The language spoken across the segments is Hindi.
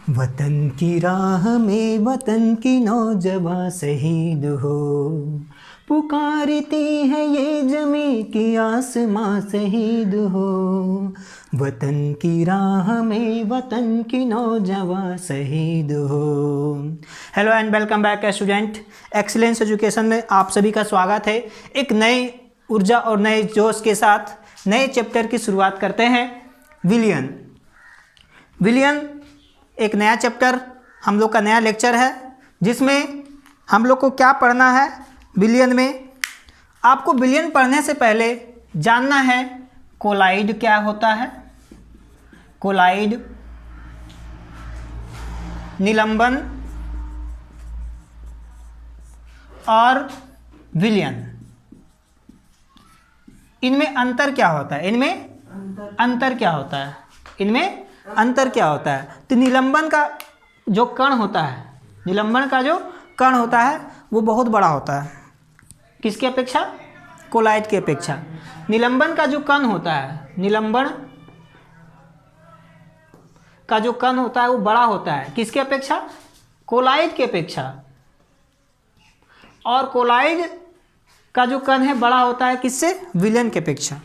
वतन की राह में वतन की नौजवां शहीद हो, पुकारती है ये जमी की आसमां शहीद हो। वतन की राह में वतन की नौजवां शहीद हो। Hello and welcome back student, excellence education में आप सभी का स्वागत है। एक नई ऊर्जा और नए जोश के साथ नए चैप्टर की शुरुआत करते हैं। विलियन एक नया चैप्टर, हम लोग का नया लेक्चर है, जिसमें हम लोग को क्या पढ़ना है। विलियन में आपको विलियन पढ़ने से पहले जानना है कोलाइड क्या होता है। कोलाइड, निलंबन और विलियन, इनमें अंतर क्या होता है। इनमें अंतर क्या होता है। इनमें अंतर क्या होता है। तो निलंबन का जो कण होता है, निलंबन का जो कण होता है वो बहुत बड़ा होता है। किसकी अपेक्षा? कोलाइड की अपेक्षा। निलंबन का जो कण होता है, निलंबन का जो कण होता है वो बड़ा होता है। किसकी अपेक्षा? कोलाइड की अपेक्षा। और कोलाइड का जो कण है बड़ा होता है किससे? विलियन की अपेक्षा।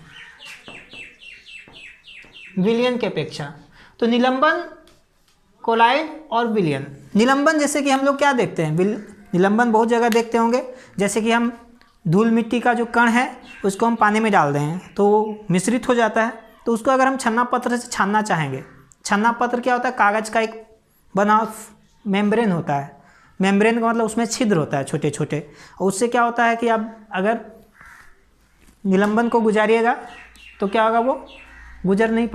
विलियन की अपेक्षा। तो निलंबन, कोलाइड और विलियन। निलंबन जैसे कि हम लोग क्या देखते हैं, निलंबन बहुत जगह देखते होंगे। जैसे कि हम धूल मिट्टी का जो कण है उसको हम पानी में डाल दें तो वो मिश्रित हो जाता है। तो उसको अगर हम छन्ना पत्र से छानना चाहेंगे, छन्ना पत्र क्या होता है? कागज़ का एक बना मेम्ब्रेन होता है। मेम्ब्रेन का मतलब उसमें छिद्र होता है छोटे छोटे, और उससे क्या होता है कि आप अगर निलंबन को गुजारिएगा तो क्या होगा, वो गुजर नहीं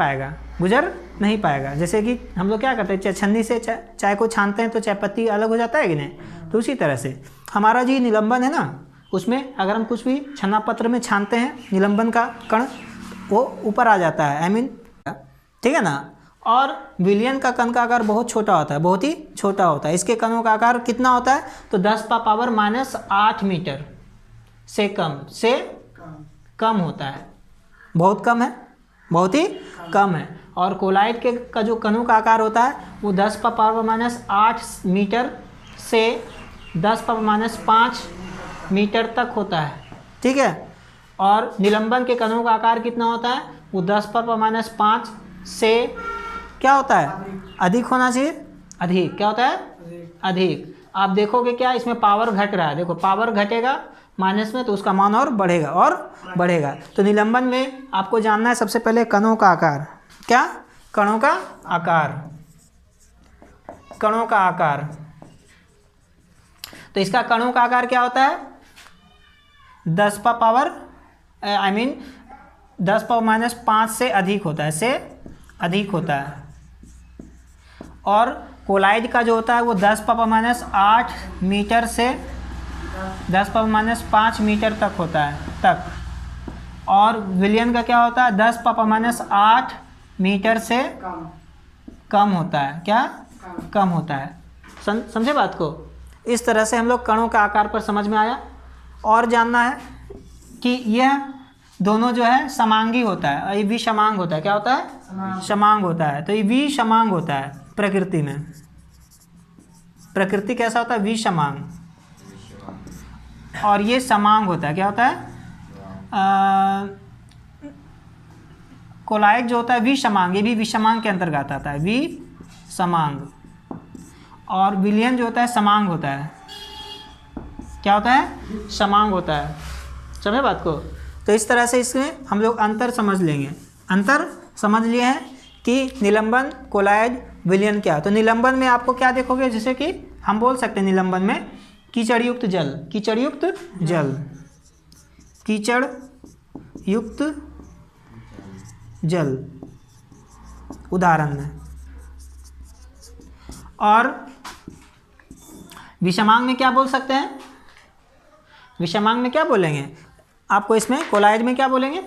पाएगा। जैसे कि हम लोग क्या करते हैं, छन्नी से चाय को छानते हैं तो चाय पत्ती अलग हो जाता है कि नहीं। तो उसी तरह से हमारा जो निलंबन है ना, उसमें अगर हम कुछ भी छन्ना पत्र में छानते हैं, निलंबन का कण वो ऊपर आ जाता है, ठीक है ना। और विलियन का कण का आकार बहुत छोटा होता है, बहुत ही छोटा होता है। इसके कणों का आकार कितना होता है? तो 10⁻⁻8 मीटर से कम होता है। बहुत कम है, बहुत ही कम है। और कोलाइड के का जो कणों का आकार होता है वो 10⁻8 मीटर से 10⁻5 मीटर तक होता है, ठीक है। और निलंबन के कणों का आकार कितना होता है? वो 10⁻5 से क्या होता है? अधिक होना चाहिए। अधिक क्या होता है? अधिक। आप देखोगे क्या इसमें पावर घट रहा है, देखो पावर घटेगा माइनस में तो उसका मान और बढ़ेगा। तो निलंबन में आपको जानना है सबसे पहले कणों का आकार। क्या? कणों का आकार। तो इसका कणों का आकार क्या होता है? 10⁻5 से अधिक होता है, और कोलाइड का जो होता है वो 10⁻8 मीटर से 10⁻5 मीटर तक होता है और विलियन का क्या होता है? 10⁻8 मीटर से कम होता है। क्या? कम होता है। समझे बात को? इस तरह से हम लोग कणों का आकार पर समझ में आया। और जानना है कि यह दोनों जो है समांगी होता है और ये विषमांग होता है। क्या होता है? समांग होता है। तो ये विषमांग होता है प्रकृति में। प्रकृति कैसा होता है? विषमांग। और ये समांग होता है। क्या होता है? कोलाइड जो होता है विषमांग, ये भी विषमांग के अंतर्गत आता है, विषमांग। और विलियन जो होता है समांग होता है। क्या होता है? समांग होता है। समझे बात को? तो इस तरह से इसमें हम लोग अंतर समझ लेंगे। अंतर समझ लिए हैं कि निलंबन, कोलाइड, विलियन क्या। तो निलंबन में आपको क्या देखोगे, जैसे कि हम बोल सकते हैं निलंबन में कीचड़युक्त जल उदाहरण में। और विषमांग में क्या बोल सकते हैं? विषमांग में क्या बोलेंगे आपको? इसमें कोलाइड में क्या बोलेंगे?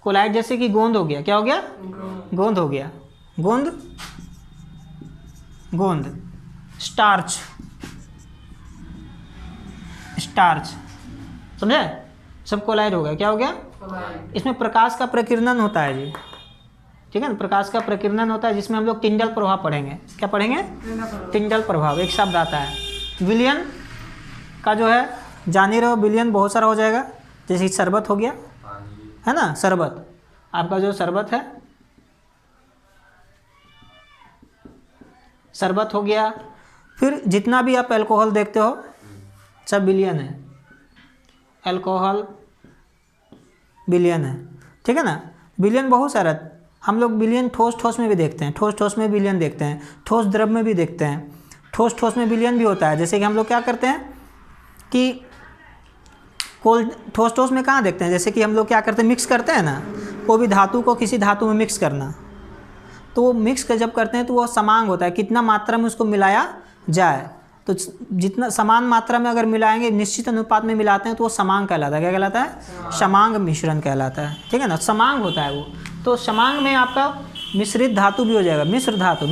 कोलाइड जैसे कि गोंद हो गया। क्या हो गया? गोंद हो गया। गोंद। स्टार्च। समझे? सब कोलाइड हो गया। क्या हो गया? इसमें प्रकाश का प्रकीर्णन होता है जी। ठीक है ना, प्रकाश का प्रकीर्णन होता है, जिसमें हम लोग टिंडल प्रभाव पढ़ेंगे। क्या पढ़ेंगे? टिंडल प्रभाव, एक शब्द आता है। विलयन का जो है जान ही रहो, विलयन बहुत सारा हो जाएगा, जैसे शरबत हो गया, है ना, शरबत, आपका जो शरबत है, शरबत हो गया। फिर जितना भी आप अल्कोहल देखते हो सब विलयन है, अल्कोहल विलयन है, ठीक है ना। विलयन बहुत सारा, हम लोग विलयन ठोस ठोस में भी देखते हैं, ठोस ठोस में विलयन देखते हैं, ठोस द्रव में भी देखते हैं, ठोस ठोस में विलयन भी होता है। जैसे कि हम लोग क्या करते हैं कि ठोस ठोस में कहाँ देखते हैं, जैसे कि हम लोग क्या करते हैं, मिक्स करते हैं ना, कोई भी धातु को किसी धातु में मिक्स करना, तो वो मिक्स जब करते हैं तो वो समांग होता है, कितना मात्रा में उसको मिलाया जाए। तो जितना समान मात्रा में अगर मिलाएंगे, निश्चित अनुपात में मिलाते हैं, तो वो समांग कहलाता है। क्या कहलाता है? समांग मिश्रण कहलाता है, ठीक है ना, समांग होता है वो। तो समांग में आपका मिश्रित धातु भी हो जाएगा, मिश्र धातु,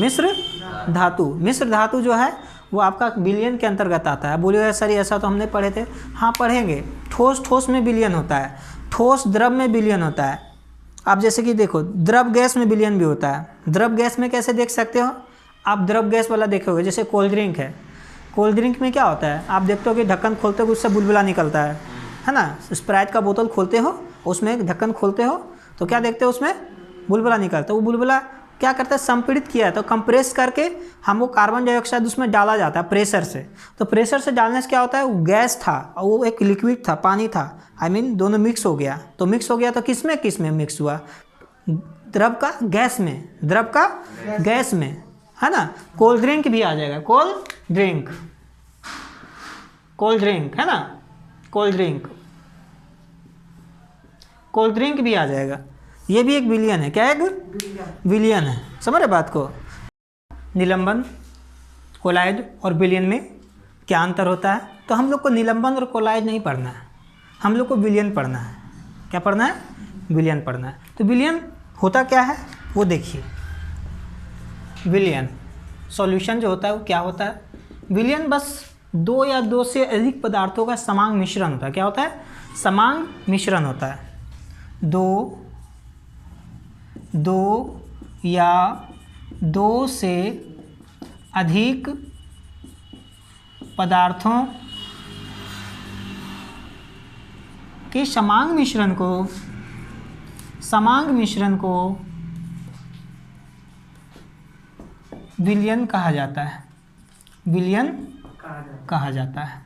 मिश्र धातु जो है वो आपका विलयन के अंतर्गत आता है। बोलिएगा सर ऐसा तो हमने पढ़े थे, हाँ पढ़ेंगे। ठोस ठोस में विलयन होता है, ठोस द्रव में विलयन होता है। आप जैसे कि देखो, द्रव गैस में विलयन भी होता है। द्रव गैस में कैसे देख सकते हो आप? द्रव गैस वाला देखोगे, जैसे कोल्ड ड्रिंक है, कोल्ड ड्रिंक में क्या होता है, आप देखते हो कि ढक्कन खोलते हो उससे बुलबुला निकलता है ना। स्प्राइट का बोतल खोलते हो, उसमें ढक्कन खोलते हो तो क्या देखते हो, उसमें बुलबुला निकलता है। वो बुलबुला क्या करता है, संपीड़ित किया है तो कंप्रेस करके हम वो कार्बन डाइऑक्साइड उसमें डाला जाता है प्रेशर से। तो प्रेशर से डालने से क्या होता है, वो गैस था और वो एक लिक्विड था, पानी था, आई मीन दोनों मिक्स हो गया। तो मिक्स हो गया तो किस में मिक्स हुआ? द्रव का गैस में, द्रव का गैस में, है ना। कोल्ड ड्रिंक भी आ जाएगा, कोल्ड ड्रिंक है ना, कोल्ड ड्रिंक भी आ जाएगा। ये भी एक विलयन है। क्या है? विलयन है। समझ रहे बात को? निलंबन, कोलाइड और विलयन में क्या अंतर होता है? तो हम लोग को निलंबन और कोलाइड नहीं पढ़ना है, हम लोग को विलयन पढ़ना है। क्या पढ़ना है? विलयन पढ़ना है। तो विलयन होता क्या है वो देखिए। विलयन सॉल्यूशन जो होता है वो क्या होता है? विलयन बस दो या दो से अधिक पदार्थों का समांग मिश्रण होता है। क्या होता है? समांग मिश्रण होता है। दो या दो से अधिक पदार्थों के समांग मिश्रण को विलयन कहा जाता है। विलयन कहा जाता है।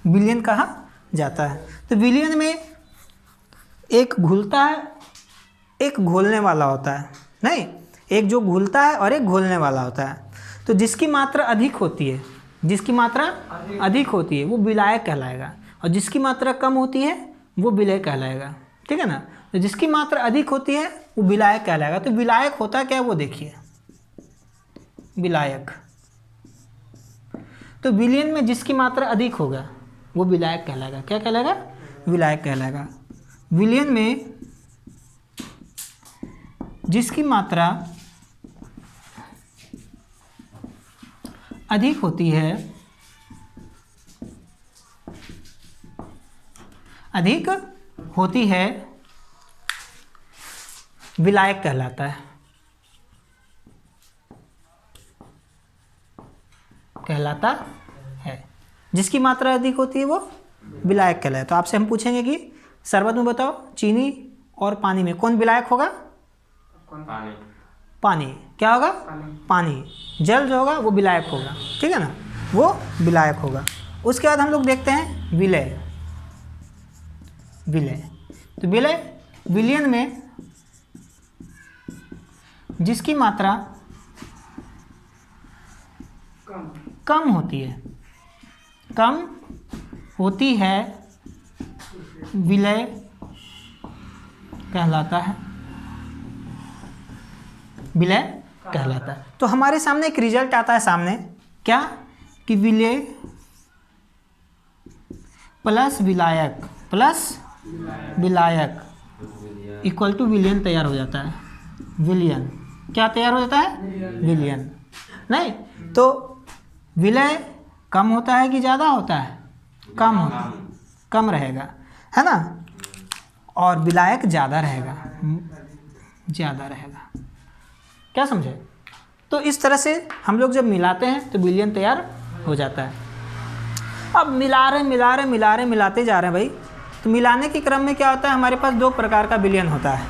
विलयन कहा जाता है। तो विलयन में एक घुलता है, एक घोलने वाला होता है। नहीं, एक जो घुलता है और एक घोलने वाला होता है। तो जिसकी मात्रा अधिक होती है वो विलायक कहलाएगा, और जिसकी मात्रा कम होती है वो विलय कहलाएगा। ठीक है ना। तो जिसकी मात्रा अधिक होती है वो विलायक कहलाएगा। तो विलायक होता क्या है वो देखिए। विलायक, तो विलयन में जिसकी मात्रा अधिक होगा वो विलायक कहलाएगा। क्या कहलाएगा? विलायक कहलाएगा। विलयन में जिसकी मात्रा अधिक होती है विलायक कहलाता है। जिसकी मात्रा अधिक होती है वो विलायक कहलाता है। तो आपसे हम पूछेंगे कि शरबत में बताओ, चीनी और पानी में कौन विलायक होगा? पानी। क्या होगा? पानी। जल जो होगा वो विलायक होगा। ठीक है ना, वो विलायक होगा। उसके बाद हम लोग देखते हैं विलय। तो विलयन में जिसकी मात्रा कम होती है विलय कहलाता है। तो हमारे सामने एक रिजल्ट आता है सामने, क्या कि विलय प्लस विलायक इक्वल टू विलयन तैयार हो जाता है। विलयन क्या तैयार हो जाता है? विलयन। नहीं तो विलय कम होता है कि ज़्यादा होता है? कम रहेगा, है ना। और विलायक ज़्यादा रहेगा, ज़्यादा रहेगा। क्या समझे? तो इस तरह से हम लोग जब मिलाते हैं तो विलयन तैयार हो जाता है। अब मिलाते जा रहे हैं भाई, तो मिलाने के क्रम में क्या होता है, हमारे पास दो प्रकार का विलयन होता है,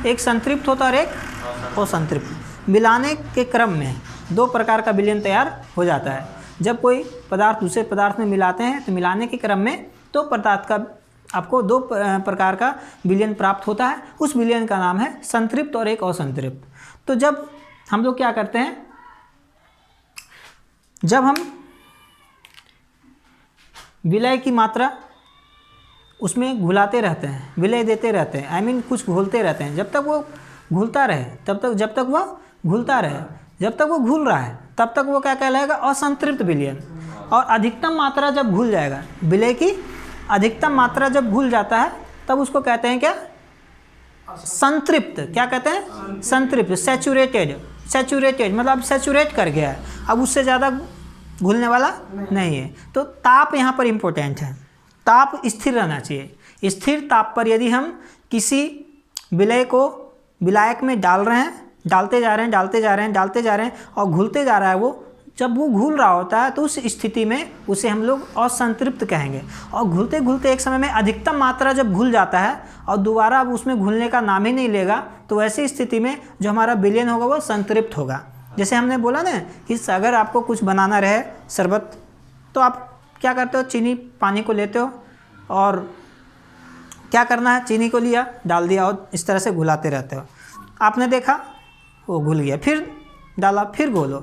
एक संतृप्त होता है और एक असंतृप्त। मिलाने के क्रम में दो प्रकार का विलयन तैयार हो जाता है। जब कोई पदार्थ दूसरे पदार्थ में मिलाते हैं तो मिलाने के क्रम में दो पदार्थ का आपको दो प्रकार का विलयन प्राप्त होता है। उस विलयन का नाम है संतृप्त और एक असंतृप्त। तो जब हम लोग क्या करते हैं, जब हम विलय की मात्रा उसमें घुलाते रहते हैं, विलय देते रहते हैं, I mean कुछ घोलते रहते हैं, जब तक वो घुलता रहे तब तक, जब तक वो घुलता रहे, जब तक वो घुल रहा है तब तक वो क्या कहलाएगा, असंतृप्त विलयन। और अधिकतम मात्रा जब घुल जाएगा, विलय की अधिकतम मात्रा जब घुल जाता है तब उसको कहते हैं क्या, संतृप्त। क्या कहते हैं, संतृप्त। सैचुरेटेड मतलब सैचुरेट कर गया है, अब उससे ज़्यादा घुलने वाला नहीं है। तो ताप यहाँ पर इम्पोर्टेंट है, ताप स्थिर रहना चाहिए। स्थिर ताप पर यदि हम किसी विलय को विलायक में डाल रहे हैं, डालते जा रहे हैं और घुलते जा रहा है, वो जब वो घुल रहा होता है तो उस स्थिति में उसे हम लोग असंतृप्त कहेंगे। और घुलते घुलते एक समय में अधिकतम मात्रा जब घुल जाता है और दोबारा अब उसमें घुलने का नाम ही नहीं लेगा, तो ऐसी स्थिति में जो हमारा विलयन होगा वो संतृप्त होगा। जैसे हमने बोला ना कि अगर आपको कुछ बनाना रहे शरबत, तो आप क्या करते हो, चीनी पानी को लेते हो और क्या करना है, चीनी को लिया, डाल दिया और इस तरह से घुलाते रहते हो। आपने देखा वो घुल गया, फिर डाला, फिर घोलो,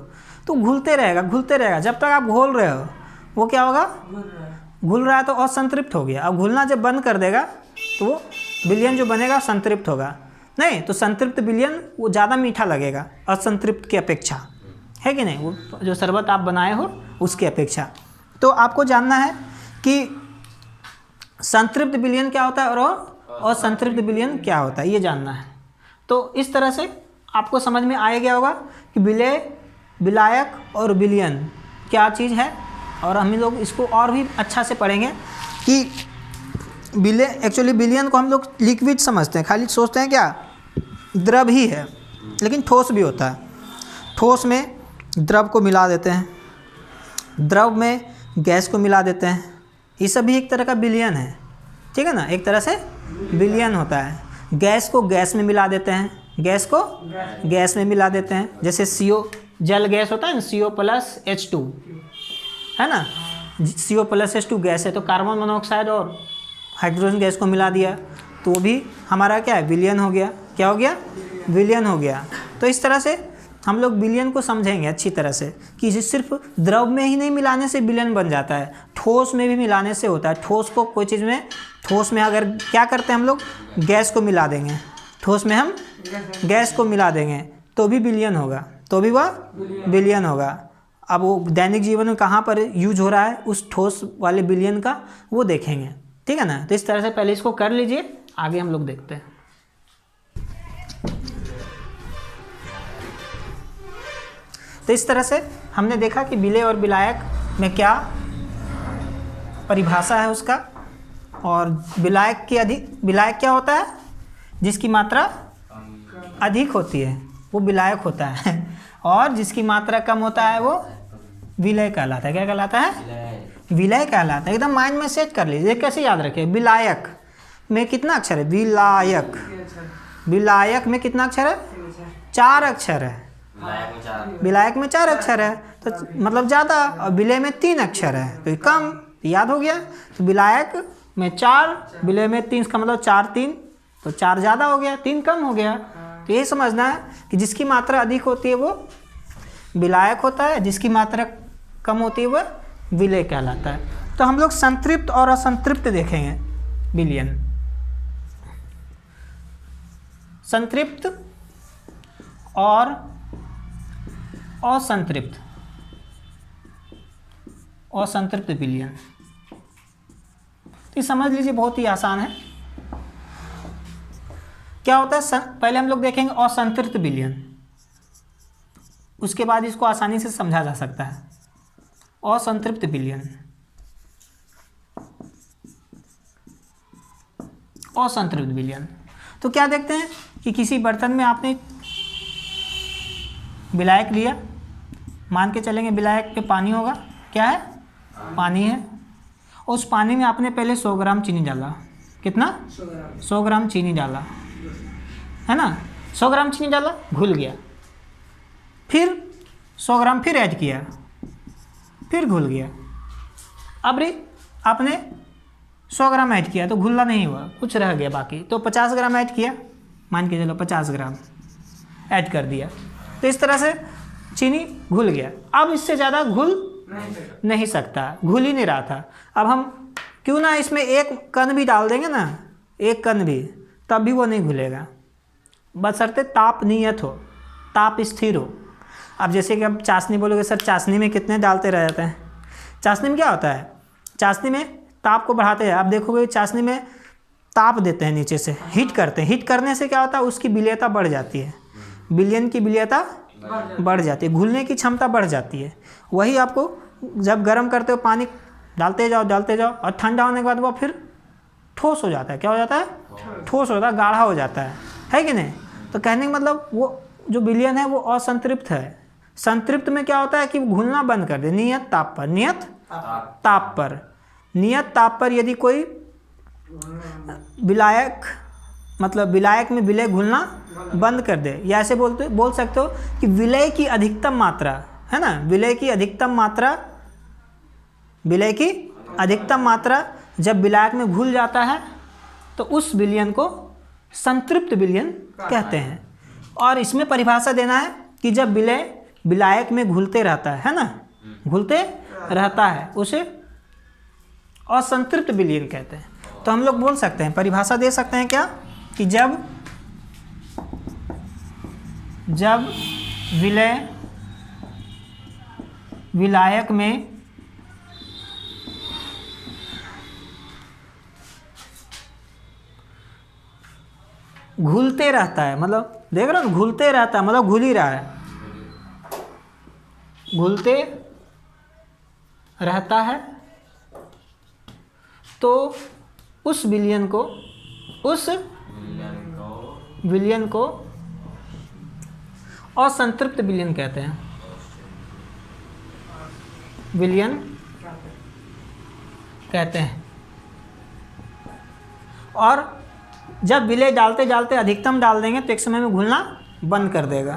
तो घुलते रहेगा। जब तक आप घोल रहे हो वो क्या होगा, घुल रहा है तो असंतृप्त हो गया। अब घुलना जब बंद कर देगा तो वो विलयन जो बनेगा संतृप्त होगा। नहीं तो संतृप्त विलयन वो ज़्यादा मीठा लगेगा असंतृप्त की अपेक्षा, है कि नहीं, वो जो शरबत आप बनाए हो उसकी अपेक्षा। तो आपको जानना है कि संतृप्त विलयन क्या होता है और असंतृप्त विलयन क्या होता है, ये जानना है। तो इस तरह से आपको समझ में आ गया होगा कि विलय, विलायक और विलयन क्या चीज़ है। और हम लोग इसको और भी अच्छा से पढ़ेंगे कि विलय, एक्चुअली विलयन को हम लोग लिक्विड समझते हैं, खाली सोचते हैं क्या द्रव ही है, लेकिन ठोस भी होता है। ठोस में द्रव को मिला देते हैं, द्रव में गैस को मिला देते हैं, ये सब भी एक तरह का विलयन है, ठीक है ना, एक तरह से विलयन होता है। गैस को गैस में मिला देते हैं, गैस को गैस में मिला देते हैं, जैसे CO जल गैस होता है ना, CO+H2 है ना, CO+H2 गैस है, तो कार्बन मोनोऑक्साइड और हाइड्रोजन गैस को मिला दिया तो वो भी हमारा क्या है, विलयन हो गया। क्या हो गया, विलयन हो गया। तो इस तरह से हम लोग विलयन को समझेंगे अच्छी तरह से कि सिर्फ द्रव में ही नहीं मिलाने से विलयन बन जाता है, ठोस में भी मिलाने से होता है। ठोस को कोई चीज़ में, ठोस में अगर क्या करते हैं हम लोग, गैस को मिला देंगे, ठोस में हम गैस को मिला देंगे तो भी विलयन होगा, तो भी वह विलयन होगा। अब वो दैनिक जीवन में कहाँ पर यूज हो रहा है उस ठोस वाले विलयन का, वो देखेंगे, ठीक है ना। तो इस तरह से पहले इसको कर लीजिए, आगे हम लोग देखते हैं। तो इस तरह से हमने देखा कि विलय और विलायक में क्या परिभाषा है उसका। और विलायक क्या होता है, जिसकी मात्रा अधिक होती है वो विलायक होता है, और जिसकी मात्रा कम होता है वो विलय कहलाता है। क्या कहलाता है, विलय कहलाता है। एकदम माइंड में सेट कर लीजिए, कैसे याद रखें। विलायक में कितना अक्षर है, विलायक, विलायक में कितना अक्षर है, 4 अक्षर है। विलायक में 4 अक्षर है तो मतलब ज़्यादा, और विलय में 3 अक्षर है तो कम, याद हो गया। तो विलायक में 4, विलय में 3, इसका मतलब 4 3, तो 4 ज़्यादा हो गया, 3 कम हो गया। तो यही समझना है कि जिसकी मात्रा अधिक होती है वो विलायक होता है, जिसकी मात्रा कम होती है वह विलय कहलाता है। तो हम लोग संतृप्त और असंतृप्त देखेंगे विलयन। संतृप्त और असंतृप्त, असंतृप्त विलयन, तो समझ लीजिए बहुत ही आसान है। क्या होता है, पहले हम लोग देखेंगे असंतृप्त विलयन, उसके बाद इसको आसानी से समझा जा सकता है। असंतृप्त विलयन, असंतृप्त विलयन। तो क्या देखते हैं कि किसी बर्तन में आपने विलायक लिया, मान के चलेंगे विलायक पे पानी होगा, क्या है, पानी है। उस पानी में आपने पहले 100 ग्राम चीनी डाला, कितना, 100 ग्राम चीनी डाला, है ना, 100 ग्राम चीनी डाला, घुल गया, फिर 100 ग्राम फिर ऐड किया, फिर घुल गया। अब रे आपने 100 ग्राम ऐड किया तो घुलना नहीं हुआ, कुछ रह गया बाकी, तो 50 ग्राम ऐड किया, मान के चलो 50 ग्राम ऐड कर दिया, तो इस तरह से चीनी घुल गया। अब इससे ज़्यादा घुल नहीं सकता, घुल ही नहीं रहा था। अब हम क्यों ना इसमें एक कण भी डाल देंगे ना, एक कण भी, तब भी वो नहीं घुलेगा, बशर्ते ताप नियत हो, ताप स्थिर हो। अब जैसे कि अब चाशनी बोलोगे सर चाशनी में कितने डालते रह जाते हैं, चाशनी में क्या होता है, चाशनी में ताप को बढ़ाते हैं। आप देखोगे चाशनी में ताप देते हैं नीचे से, हीट करते हैं, हीट करने से क्या होता है, उसकी विलेयता बढ़ जाती है, विलयन की विलेयता बढ़ जाती है, घुलने की क्षमता बढ़ जाती है। वही आपको जब गर्म करते हो पानी डालते जाओ और ठंडा होने के बाद वो फिर ठोस हो जाता है, क्या हो जाता है, ठोस हो जाता है, गाढ़ा हो जाता है कि नहीं। तो कहने का मतलब वो जो विलयन है वो असंतृप्त है। संतृप्त में क्या होता है कि घुलना बंद कर दे नियत ताप पर, नियत ताप पर यदि कोई विलायक, मतलब विलायक में विलय घुलना बंद कर दे, या ऐसे बोल सकते हो कि विलय की अधिकतम मात्रा, है ना, विलय की अधिकतम मात्रा जब विलायक में घुल जाता है तो उस विलयन को संतृप्त विलयन कहते हैं। और इसमें परिभाषा देना है कि जब विलय विलायक में घुलते रहता है ना, घुलते रहता है, उसे असंतृप्त विलयन कहते हैं। तो हम लोग बोल सकते हैं, परिभाषा दे सकते हैं क्या, कि जब विलय विलायक में घुलते रहता है, मतलब देख रहे हो, घुलते रहता है मतलब घुल ही रहा है, घुलते रहता है, तो उस विलयन को असंतृप्त विलयन कहते हैं, विलयन कहते हैं। और जब विलय डालते डालते अधिकतम डाल देंगे तो एक समय में घुलना बंद कर देगा,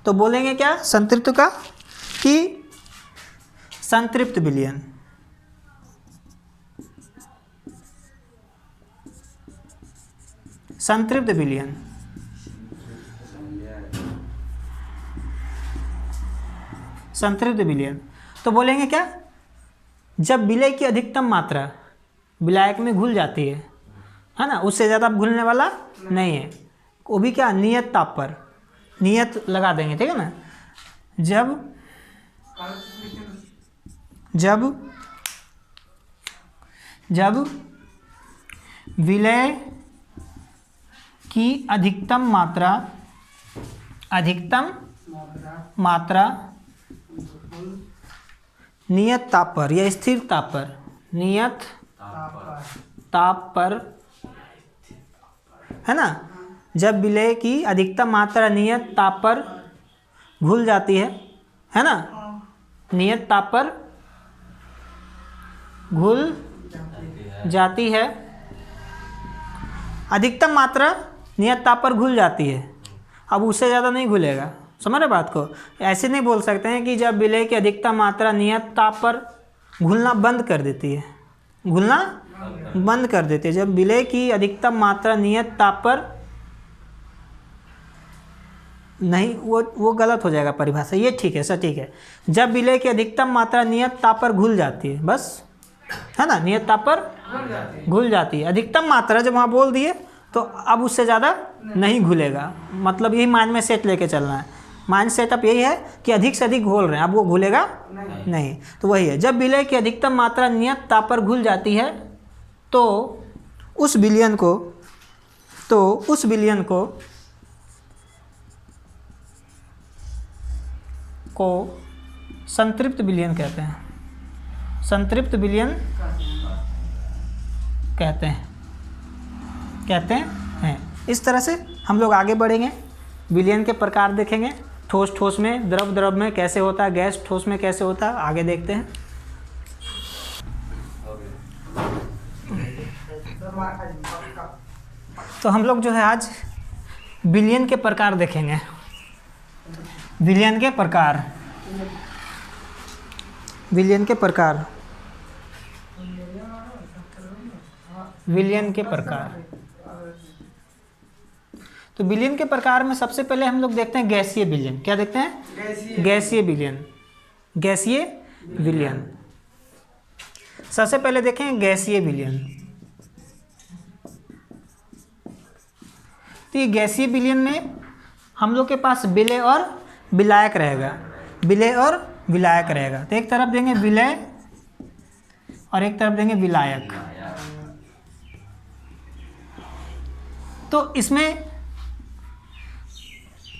तो बोलेंगे क्या संतृप्त का, कि संतृप्त विलयन। संतृप्त विलयन, संतृप्त विलयन। तो बोलेंगे क्या, जब विलय की अधिकतम मात्रा विलायक में घुल जाती है ना, उससे ज़्यादा घुलने वाला नहीं है, वो भी क्या, नियत ताप पर, नियत लगा देंगे, ठीक है ना। जब विलय की अधिकतम मात्रा नियत ताप पर या स्थिर ताप पर, नियत ताप पर, है ना, जब विलय की अधिकतम मात्रा नियत ताप पर घुल जाती है ना, नियत ताप पर घुल जाती है, अधिकतम मात्रा नियत ताप पर घुल जाती है, अब उससे ज़्यादा नहीं घुलेगा, समझ रहे बात को। ऐसे नहीं बोल सकते हैं कि जब विलय की अधिकतम मात्रा नियत ताप पर घुलना बंद कर देती है, घुलना बंद कर देती है, जब विलय की अधिकतम मात्रा नियत ताप पर नहीं, वो गलत हो जाएगा परिभाषा, ये ठीक है सर, ठीक है। जब विलय की अधिकतम मात्रा नियत ताप पर घुल जाती है, बस, है ना, नियत ताप पर घुल जाती है, अधिकतम मात्रा जब वहाँ बोल दिए तो अब उससे ज़्यादा नहीं घुलेगा, मतलब यही माइंड में सेट लेके चलना है। माइंड सेटअप यही है कि अधिक से अधिक घोल रहे हैं, अब वो घुलेगा नहीं। तो वही है, जब विलय की अधिकतम मात्रा नियत ताप पर घुल जाती है तो उस विलयन को संतृप्त विलयन कहते हैं, संतृप्त विलयन कहते हैं। कहते हैं। इस तरह से हम लोग आगे बढ़ेंगे, विलयन के प्रकार देखेंगे, ठोस ठोस में, द्रव द्रव में कैसे होता है, गैस ठोस में कैसे होता है, आगे देखते हैं। तो हम लोग जो है आज विलयन के प्रकार देखेंगे, विलयन के प्रकार, विलयन के प्रकार, विलयन के प्रकार। तो विलयन के प्रकार में सबसे पहले हम लोग देखते हैं गैसीय विलयन। क्या देखते हैं? गैसीय विलयन, गैसीय विलयन। सबसे पहले देखें गैसीय विलयन। तो ये गैसीय विलयन में हम लोग के पास विलय और विलायक रहेगा, विलय और विलायक रहेगा। तो एक तरफ देंगे विलय और एक तरफ देंगे विलायक। तो इसमें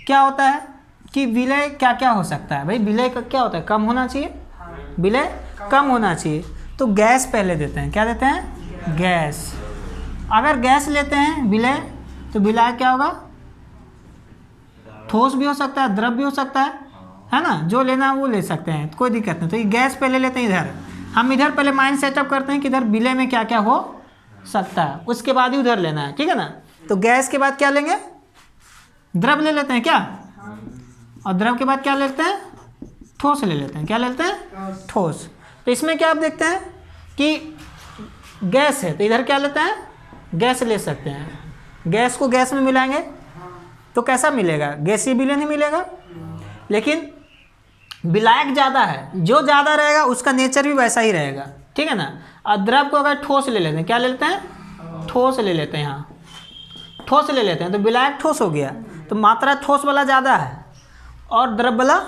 क्या होता है कि विलय क्या क्या हो सकता है भाई? विलय का क्या होता है? कम होना चाहिए, विलय कम होना चाहिए। तो गैस पहले देते हैं। क्या देते हैं? गैस। अगर गैस लेते हैं विलय, तो विलायक क्या होगा? ठोस भी हो सकता है, द्रव भी हो सकता है ना? जो लेना है वो ले सकते हैं, कोई दिक्कत नहीं। तो ये गैस पहले लेते हैं इधर, हम इधर पहले माइंड सेटअप करते हैं कि इधर विलय में क्या क्या हो सकता है, उसके बाद ही उधर लेना है, ठीक है ना? तो गैस के बाद क्या लेंगे? द्रव ले लेते हैं क्या? और द्रव के बाद क्या लेते हैं? ठोस ले लेते हैं। क्या लेते हैं? ठोस। तो इसमें क्या आप देखते हैं कि गैस है, तो इधर क्या लेते हैं? गैस ले सकते हैं। गैस को गैस में मिलाएंगे तो कैसा मिलेगा? गैसीय विलयन ही मिलेगा। लेकिन विलायक ज़्यादा है, जो ज़्यादा रहेगा उसका नेचर भी वैसा ही रहेगा, ठीक है ना? और द्रव को अगर ठोस ले लेते हैं, क्या ले लेते हैं? ठोस ले लेते हैं। यहाँ ठोस ले लेते हैं तो विलायक ठोस हो गया। तो मात्रा ठोस वाला ज़्यादा है और द्रव वाला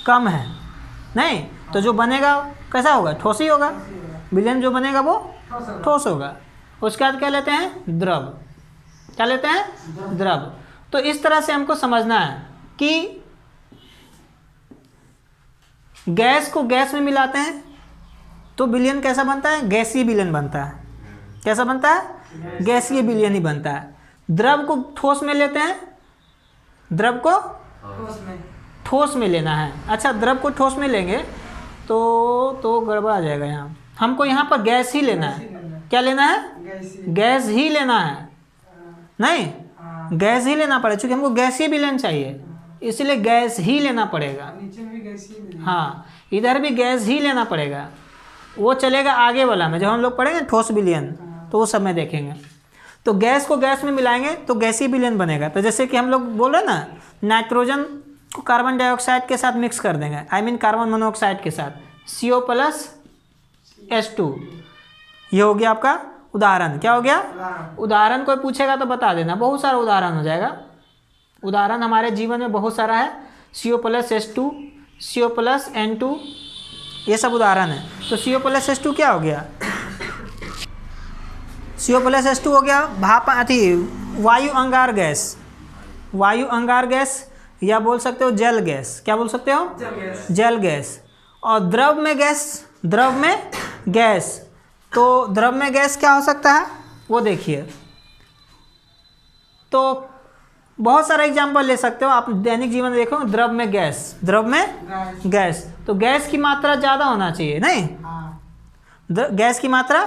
कम है, नहीं? तो जो बनेगा कैसा होगा? ठोस ही होगा। विलयन जो बनेगा वो ठोस होगा। उसके बाद क्या लेते हैं? द्रव। क्या लेते हैं? द्रव। तो इस तरह से हमको समझना है कि गैस को गैस में मिलाते हैं तो विलयन कैसा बनता है? गैसीय विलयन बनता है। कैसा बनता है? गैसीय विलयन ही बनता है। द्रव को ठोस में लेते हैं, द्रव को ठोस में लेना है। अच्छा, द्रव को ठोस में लेंगे तो गड़बड़ आ जाएगा। यहाँ हमको यहाँ पर गैस ही लेना है। क्या लेना है? गैस ही लेना है, नहीं? गैस ही लेना पड़ेगा क्योंकि हमको गैसीय विलयन चाहिए, इसलिए गैस ही लेना पड़ेगा। हाँ, इधर भी गैस ही लेना पड़ेगा। वो चलेगा आगे वाला में, जब हम लोग पढ़ेंगे ठोस विलयन तो वो सब में देखेंगे। तो गैस को गैस में मिलाएंगे तो गैसीय विलयन बनेगा। तो जैसे कि हम लोग बोल रहे हैं ना, नाइट्रोजन को कार्बन डाइऑक्साइड के साथ मिक्स कर देंगे, आई मीन कार्बन मोनोऑक्साइड के साथ, CO+H2। ये हो गया आपका उदाहरण। क्या हो गया? उदाहरण कोई पूछेगा तो बता देना, बहुत सारा उदाहरण हो जाएगा। उदाहरण हमारे जीवन में बहुत सारा है। CO+H2, CO+N2, ये सब उदाहरण है। तो CO+H2 क्या हो गया? CO+H2 हो गया भाप वायु अंगार गैस, वायु अंगार गैस, या बोल सकते हो जल गैस। क्या बोल सकते हो? जल गैस। और द्रव में गैस, द्रव में गैस। तो द्रव में गैस क्या हो सकता है वो देखिए। तो बहुत सारा एग्जाम्पल ले सकते हो आप, दैनिक जीवन में देखो, द्रव में गैस, द्रव में गैस। तो गैस की मात्रा ज़्यादा होना चाहिए, नहीं? गैस की मात्रा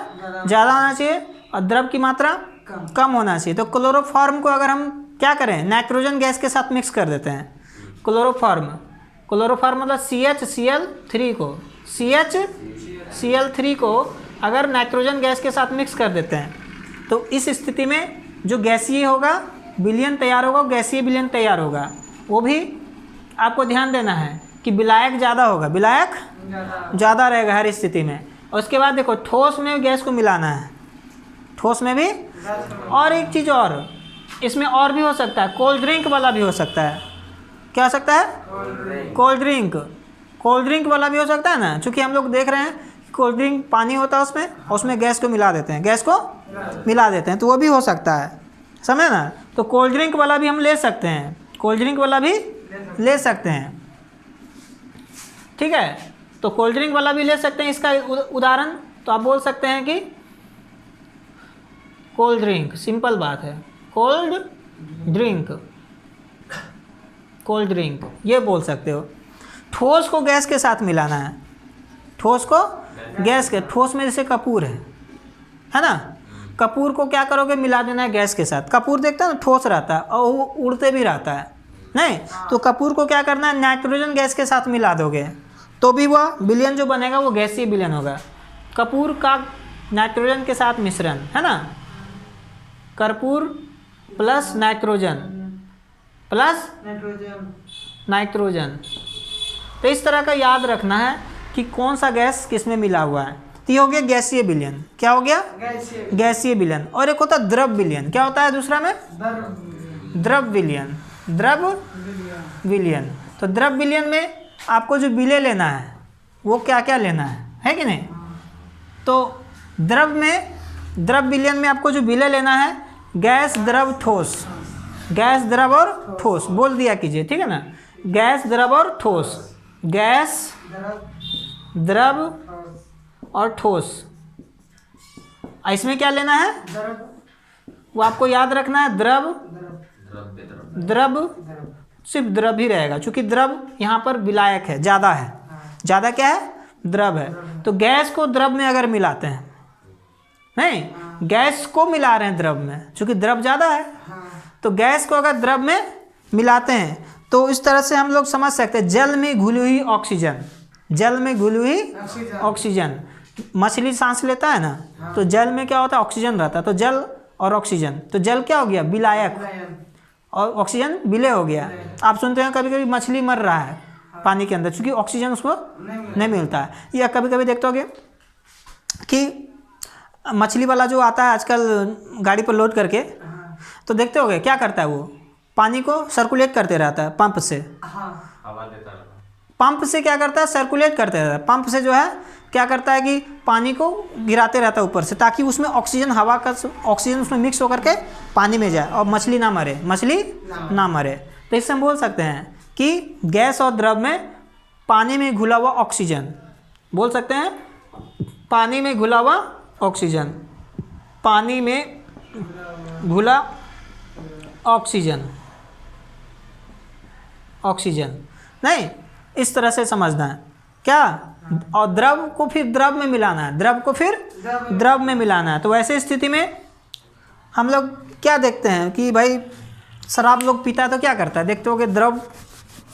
ज़्यादा होना चाहिए और द्रव की मात्रा कम होना चाहिए। तो क्लोरोफॉर्म को अगर हम क्या करें, नाइट्रोजन गैस के साथ मिक्स कर देते हैं। क्लोरोफॉर्म, क्लोरोफॉर्म मतलब CHCl3 को, CHCl3 को अगर नाइट्रोजन गैस के साथ मिक्स कर देते हैं तो इस स्थिति में जो गैसीय होगा विलयन तैयार होगा, गैसीय विलयन तैयार होगा। वो भी आपको ध्यान देना है कि विलायक ज़्यादा होगा, विलायक ज़्यादा रहेगा हर स्थिति में। और उसके बाद देखो ठोस में गैस को मिलाना है, ठोस में भी। और एक चीज़ और, इसमें और भी हो सकता है, कोल्ड ड्रिंक वाला भी हो सकता है। क्या हो सकता है? कोल्ड ड्रिंक, कोल्ड ड्रिंक वाला भी हो सकता है ना, क्योंकि हम लोग देख रहे हैं कोल्ड ड्रिंक पानी होता है उसमें, और उसमें गैस को मिला देते हैं, गैस को मिला देते हैं, तो वो भी हो सकता है, समझे ना? तो कोल्ड ड्रिंक वाला भी हम ले सकते हैं, कोल्ड ड्रिंक वाला भी ले सकते हैं, ठीक है? तो कोल्ड ड्रिंक वाला भी ले सकते हैं। इसका उदाहरण तो आप बोल सकते हैं कि कोल्ड ड्रिंक, सिंपल बात है, कोल्ड ड्रिंक, कोल्ड ड्रिंक ये बोल सकते हो। ठोस को गैस के साथ मिलाना है, ठोस को गैस के, ठोस में जैसे कपूर है ना, कपूर को क्या करोगे, मिला देना है गैस के साथ। कपूर देखते हो ना ठोस रहता है और वो उड़ते भी रहता है, नहीं तो कपूर को क्या करना है, नाइट्रोजन गैस के साथ मिला दोगे तो भी वह विलयन जो बनेगा वो गैसीय विलयन होगा। कपूर का नाइट्रोजन के साथ मिश्रण है ना, कर्पूर प्लस नाइट्रोजन प्लस नाइट्रोजन। तो इस तरह का याद रखना है कि कौन सा गैस किस में मिला हुआ है। तो ये हो गया गैसीय विलयन। क्या हो गया, गैसीय विलयन। और एक होता है द्रव विलयन। क्या होता है दूसरा में, द्रव विलयन, द्रव विलयन। तो द्रव विलयन में आपको जो विलय लेना है वो क्या क्या लेना है कि नहीं। तो द्रव में, द्रव विलयन में आपको जो विलय लेना है, गैस द्रव ठोस, गैस द्रव और ठोस बोल दिया कीजिए, ठीक है ना, गैस द्रव और ठोस, गैस द्रव और ठोस। इसमें क्या लेना है, वो आपको याद रखना है, द्रव, द्रव सिर्फ द्रव ही रहेगा, क्योंकि द्रव यहाँ पर विलायक है, ज़्यादा है, ज़्यादा क्या है, द्रव है। तो गैस को द्रव में अगर मिलाते हैं, नहीं गैस को मिला रहे हैं द्रव में, क्योंकि द्रव ज़्यादा है, तो गैस को अगर द्रव में मिलाते हैं तो इस तरह से हम लोग समझ सकते हैं, जल में घुली हुई ऑक्सीजन, जल में घुली हुई ऑक्सीजन। मछली सांस लेता है ना, तो जल में क्या होता है, ऑक्सीजन रहता है, तो जल और ऑक्सीजन, तो जल क्या हो गया, विलायक, और ऑक्सीजन विलय हो गया। आप सुनते हैं कभी कभी मछली मर रहा है पानी के अंदर, क्योंकि ऑक्सीजन उसको नहीं मिलता है। या कभी कभी देखते होगे कि मछली वाला जो आता है आजकल गाड़ी पर लोड करके, तो देखते होगे क्या करता है, वो पानी को सर्कुलेट करते रहता है पंप से, हवा देता रहता है। पंप से क्या करता है, सर्कुलेट करते रहता है, पंप से जो है क्या करता है कि पानी को गिराते रहता है ऊपर से, ताकि उसमें ऑक्सीजन, हवा का ऑक्सीजन उसमें मिक्स होकर के पानी में जाए और मछली ना मरे, मछली ना मरे। तो इससे हम बोल सकते हैं कि गैस और द्रव में पानी में घुला हुआ ऑक्सीजन, बोल सकते हैं पानी में घुला हुआ ऑक्सीजन, पानी में घुला ऑक्सीजन, ऑक्सीजन, नहीं इस तरह से समझना है क्या। और द्रव को फिर द्रव में मिलाना है, द्रव को फिर द्रव में मिलाना है। तो वैसे स्थिति में हम लोग क्या देखते हैं कि भाई शराब लोग पीता है तो क्या करता है, देखते हो कि द्रव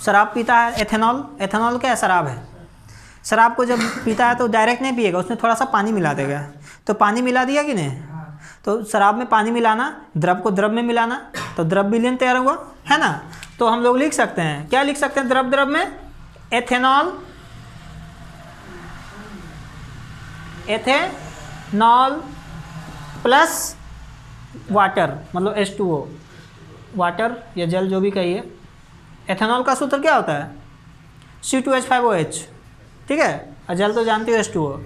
शराब पीता है, एथेनॉल, एथेनॉल क्या है, शराब है। शराब को जब पीता है तो डायरेक्ट नहीं पिएगा, उसमें थोड़ा सा पानी मिला देगा, तो पानी मिला दिया कि नहीं। तो शराब में पानी मिलाना, द्रव को द्रव में मिलाना, तो द्रव विलयन तैयार हुआ, है ना। तो हम लोग लिख सकते हैं, क्या लिख सकते हैं, द्रव द्रव में एथेनॉल, एथेनॉल प्लस वाटर, मतलब H2O, वाटर या जल जो भी कहिए। एथेनॉल का सूत्र क्या होता है, C2H5OH, ठीक है, और जल तो जानते हो H2O।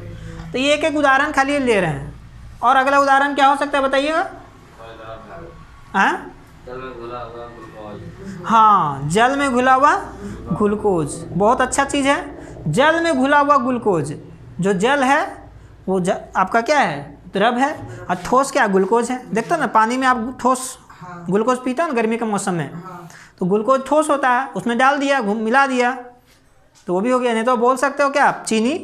तो ये एक उदाहरण खाली ले रहे हैं। और अगला उदाहरण क्या हो सकता है बताइएगा, हाँ हाँ, जल में घुला हुआ ग्लूकोज, बहुत अच्छा चीज़ है। जल में घुला हुआ ग्लूकोज, जो जल है वो आपका क्या है, द्रव है, और ठोस क्या, ग्लूकोज है। देखते हो ना पानी में आप ठोस ग्लूकोज पीते हो ना गर्मी के मौसम में, तो ग्लूकोज ठोस होता है, उसमें डाल दिया, मिला दिया, तो वो भी हो गया। नहीं तो बोल सकते हो क्या आप, चीनी,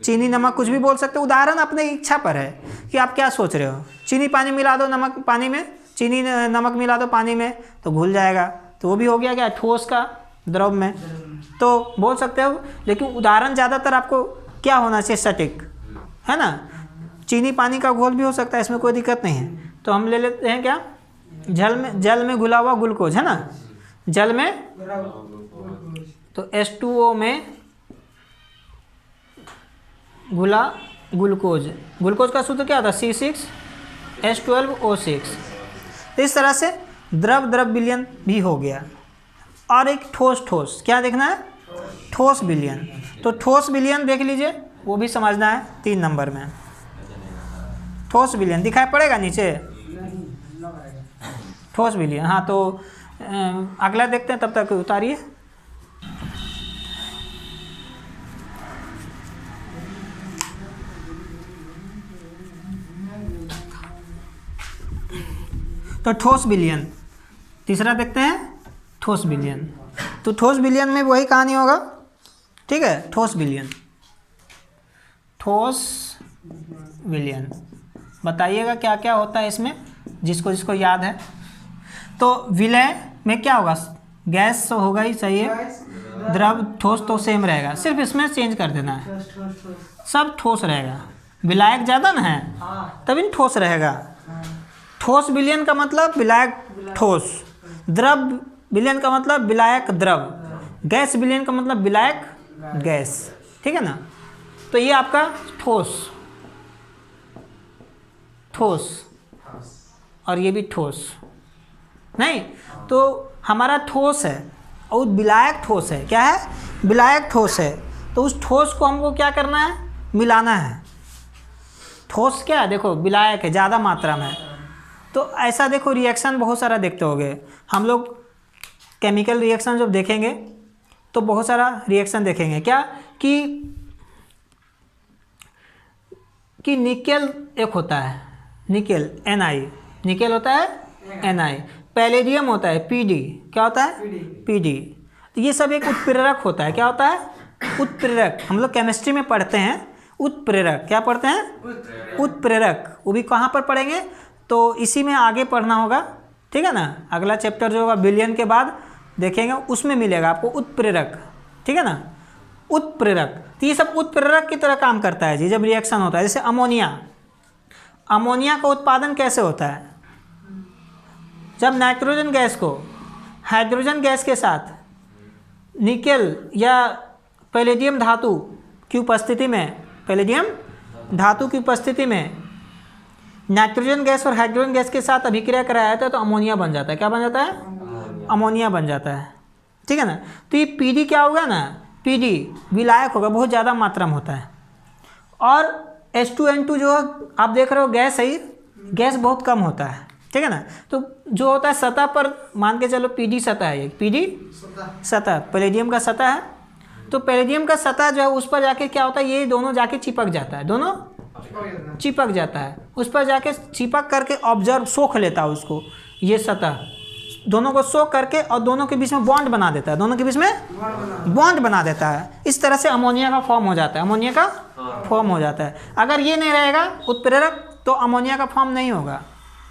चीनी नमक, कुछ भी बोल सकते हो। उदाहरण अपने इच्छा पर है कि आप क्या सोच रहे हो। चीनी पानी मिला दो, नमक पानी में, चीनी नमक मिला दो पानी में, तो घुल जाएगा, तो वो भी हो गया क्या, ठोस का द्रव में, तो बोल सकते हो। लेकिन उदाहरण ज़्यादातर आपको क्या होना चाहिए, सटीक, है ना। चीनी पानी का घोल भी हो सकता है, इसमें कोई दिक्कत नहीं है। तो हम ले लेते हैं क्या, जल में घुला हुआ ग्लूकोज, है ना, जल में, तो H2O में घुला ग्लूकोज, ग्लूकोज का सूत्र क्या होता है, C6H12O6। तो इस तरह से द्रव द्रव विलयन भी हो गया। और एक ठोस ठोस, क्या देखना है, ठोस विलयन। तो ठोस विलयन देख लीजिए, वो भी समझना है 3 नंबर में। ठोस विलयन दिखाई पड़ेगा नीचे, ठोस विलयन, हाँ। तो अगला देखते हैं, तब तक उतारिए। तो ठोस विलयन। तीसरा देखते हैं ठोस विलयन। तो ठोस विलयन में वही कहानी होगा, ठीक है। ठोस विलयन, ठोस विलयन बताइएगा क्या क्या होता है इसमें, जिसको जिसको याद है। तो विलय में क्या होगा, गैस तो होगा ही, सही है। द्रव ठोस तो सेम रहेगा, सिर्फ इसमें चेंज कर देना है, सब ठोस रहेगा। विलायक ज़्यादा ना है तभी ठोस रहेगा। ठोस विलयन का मतलब विलायक ठोस, द्रव विलयन का मतलब विलायक द्रव, गैस विलयन का मतलब विलायक गैस, ठीक है ना। तो ये आपका ठोस, ठोस और ये भी ठोस नहीं, तो हमारा ठोस है और विलायक ठोस है। क्या है, विलायक ठोस है। तो उस ठोस को हमको क्या करना है, मिलाना है। ठोस क्या है, देखो विलायक है ज़्यादा मात्रा में। तो ऐसा देखो रिएक्शन बहुत सारा देखते होंगे हम लोग, केमिकल रिएक्शन जब देखेंगे तो बहुत सारा रिएक्शन देखेंगे। क्या कि निकेल एक होता है, निकेल Na, निकेल होता है Na, पैलेडियम होता है Pd, क्या होता है Pd। तो ये सब एक उत्प्रेरक होता है। क्या होता है, उत्प्रेरक। हम लोग केमिस्ट्री में पढ़ते हैं उत्प्रेरक। क्या पढ़ते हैं, उत्प्रेरक। वो भी कहाँ पर पढ़ेंगे, तो इसी में आगे पढ़ना होगा, ठीक है ना। अगला चैप्टर जो होगा विलयन के बाद देखेंगे, उसमें मिलेगा आपको उत्प्रेरक, ठीक है ना। उत्प्रेरक, तो ये सब उत्प्रेरक की तरह काम करता है जी जब रिएक्शन होता है। जैसे अमोनिया, अमोनिया का उत्पादन कैसे होता है, जब नाइट्रोजन गैस को हाइड्रोजन गैस के साथ निकेल या पैलेडियम धातु की उपस्थिति में, पैलेडियम धातु की उपस्थिति में नाइट्रोजन गैस और हाइड्रोजन गैस के साथ अभिक्रिया कराया जाता है तो अमोनिया बन जाता है। क्या बन जाता है, अमोनिया बन जाता है, ठीक है ना। तो ये Pd क्या होगा ना, Pd विलायक होगा, बहुत ज़्यादा मात्रा में होता है। और H2N2 जो आप देख रहे हो गैस है, गैस बहुत कम होता है, ठीक है ना। तो जो होता है सतह पर, मान के चलो Pd सतह है, ये Pd सतह पैलेडियम का सतह है। तो पैलेडियम का सतह जो है उस पर जाके क्या होता है, ये दोनों जाके चिपक जाता है, दोनों चिपक जाता है, उस पर जाके चिपक करके ऑब्जर्व सोख लेता है उसको, ये सतह दोनों को सोख करके और दोनों के बीच में बॉन्ड बना देता है, दोनों के बीच में बॉन्ड बना देता है। इस तरह से अमोनिया का फॉर्म हो जाता है, अमोनिया का फॉर्म हो जाता है। अगर ये नहीं रहेगा उत्प्रेरक तो अमोनिया का फॉर्म नहीं होगा,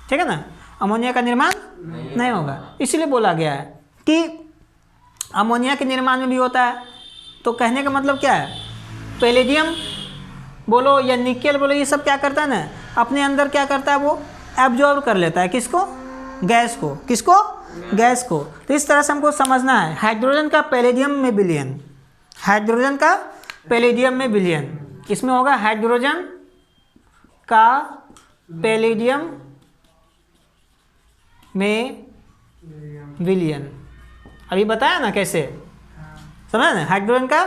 ठीक है ना, अमोनिया का निर्माण नहीं होगा। इसलिए बोला गया है कि अमोनिया के निर्माण में भी होता है। तो कहने का मतलब क्या है, पैलेडियम बोलो या निकेल बोलो, ये सब क्या करता है ना, अपने अंदर क्या करता है, वो एब्जॉर्ब कर लेता है किसको, गैस को, किसको, गैस को। तो इस तरह से हमको समझना है। हाइड्रोजन का पैलेडियम में विलयन, हाइड्रोजन का पैलेडियम में विलयन, इसमें होगा हाइड्रोजन का पैलेडियम में विलयन। अभी बताया ना कैसे, समझा ना हाइड्रोजन का।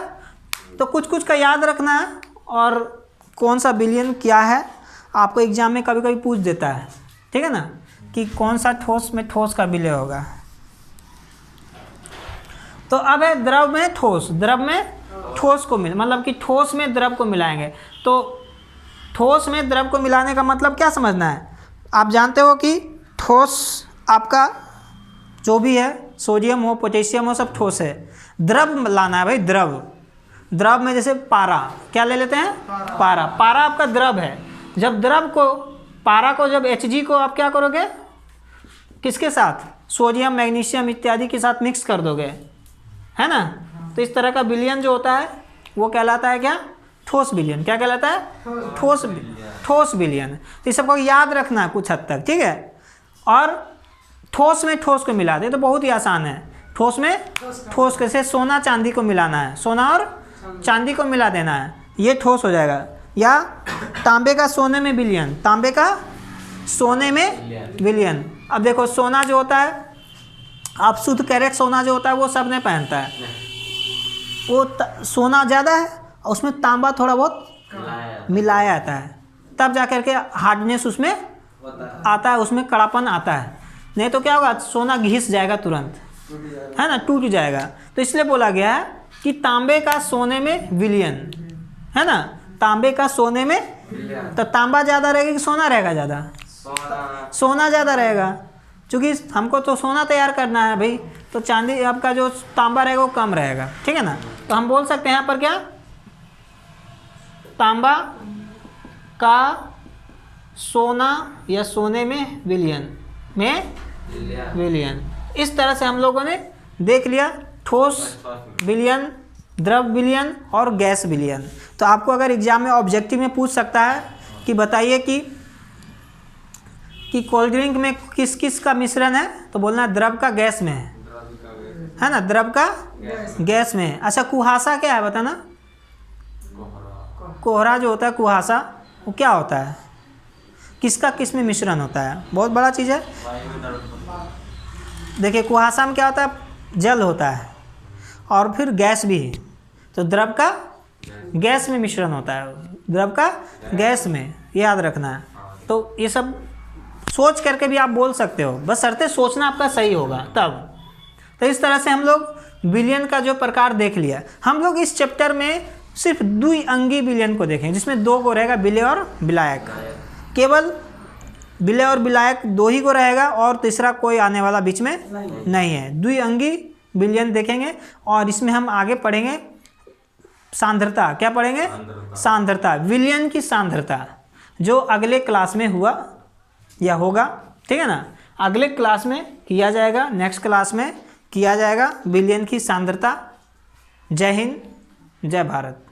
तो कुछ कुछ का याद रखना है, और कौन सा विलयन क्या है आपको एग्जाम में कभी कभी पूछ देता है, ठीक है ना, कि कौन सा ठोस में ठोस का विलय होगा। तो अब है द्रव में ठोस, द्रव में ठोस को मिल, मतलब कि ठोस में द्रव को मिलाएंगे। तो ठोस में द्रव को मिलाने का मतलब क्या समझना है, आप जानते हो कि ठोस आपका जो भी है, सोडियम हो पोटेशियम हो, सब ठोस है। द्रव लाना है भाई, द्रव, द्रव में जैसे पारा, क्या ले लेते हैं, पारा, पारा आपका द्रव है। जब द्रव को, पारा को जब Hg को आप क्या करोगे, किसके साथ, सोडियम मैग्नीशियम इत्यादि के साथ मिक्स कर दोगे, है ना। तो इस तरह का विलयन जो होता है वो कहलाता है क्या, ठोस विलयन। क्या कहलाता है, ठोस विलयन। तो इस सबको याद रखना है कुछ हद तक, ठीक है। और ठोस में ठोस को मिला दे तो बहुत ही आसान है। ठोस में ठोस, कैसे सोना चांदी को मिलाना है, सोना और चांदी को मिला देना है, ये ठोस हो जाएगा। या तांबे का सोने में विलयन, तांबे का सोने में विलयन। अब देखो सोना जो होता है, आप शुद्ध कैरेट सोना जो होता है वो सब नहीं पहनता है, वो सोना ज़्यादा है और उसमें तांबा थोड़ा बहुत मिलाया जाता है, तब जा कर के हार्डनेस उसमें आता है, उसमें कड़ापन आता है। नहीं तो क्या होगा, सोना घिस जाएगा तुरंत, है ना, टूट जाएगा। तो इसलिए बोला गया है कि तांबे का सोने में विलयन, है ना, तांबे का सोने में। तो तांबा ज़्यादा रहेगा कि सोना रहेगा ज़्यादा, सोना ज़्यादा रहेगा। क्योंकि हमको तो सोना तैयार करना है भाई, तो चांदी आपका जो तांबा रहेगा वो कम रहेगा, ठीक है ना। तो हम बोल सकते हैं यहाँ पर क्या, तांबा का सोना या सोने में विलयन। इस तरह से हम लोगों ने देख लिया ठोस विलयन, द्रव विलयन और गैस विलयन। तो आपको अगर एग्जाम में ऑब्जेक्टिव में पूछ सकता है कि बताइए कि कोल्ड ड्रिंक में किस किस का मिश्रण है, तो बोलना द्रव का गैस में है ना, द्रव का गैस में है। अच्छा कुहासा क्या है बताना, कोहरा जो होता है कुहासा वो क्या होता है, किसका किस में मिश्रण होता है, बहुत बड़ा चीज़ है। देखिए कुहासा में क्या होता है, जल होता है और फिर गैस भी है, तो द्रव का गैस में मिश्रण होता है, द्रव का गैस में, याद रखना है। तो ये सब सोच करके भी आप बोल सकते हो, बस शर्ते सोचना आपका सही होगा तब। तो इस तरह से हम लोग विलयन का जो प्रकार देख लिया। हम लोग इस चैप्टर में सिर्फ द्विअंगी विलयन को देखें, जिसमें दो को रहेगा विलय और विलायक। केवल विलय और विलायक दो ही को रहेगा और तीसरा कोई आने वाला बीच में नहीं है। द्विअंगी विलयन देखेंगे और इसमें हम आगे पढ़ेंगे सांद्रता। क्या पढ़ेंगे, सांद्रता, विलयन की सांद्रता, जो अगले क्लास में हुआ या होगा, ठीक है ना। अगले क्लास में किया जाएगा, नेक्स्ट क्लास में किया जाएगा विलयन की सांद्रता। जय हिंद, जय भारत।